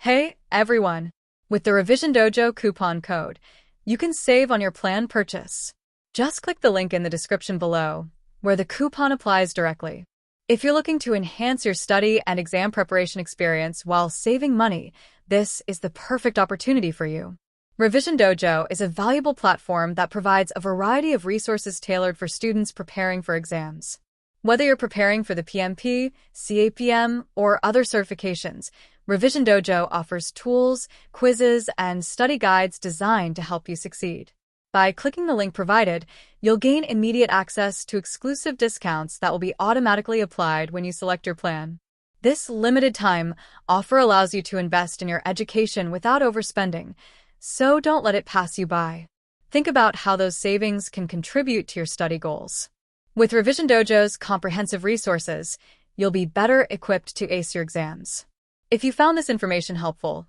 Hey, everyone! With the Revision Dojo coupon code, you can save on your plan purchase. Just click the link in the description below, where the coupon applies directly. If you're looking to enhance your study and exam preparation experience while saving money, this is the perfect opportunity for you. Revision Dojo is a valuable platform that provides a variety of resources tailored for students preparing for exams. Whether you're preparing for the PMP, CAPM, or other certifications, Revision Dojo offers tools, quizzes, and study guides designed to help you succeed. By clicking the link provided, you'll gain immediate access to exclusive discounts that will be automatically applied when you select your plan. This limited-time offer allows you to invest in your education without overspending, so don't let it pass you by. Think about how those savings can contribute to your study goals. With Revision Dojo's comprehensive resources, you'll be better equipped to ace your exams. If you found this information helpful,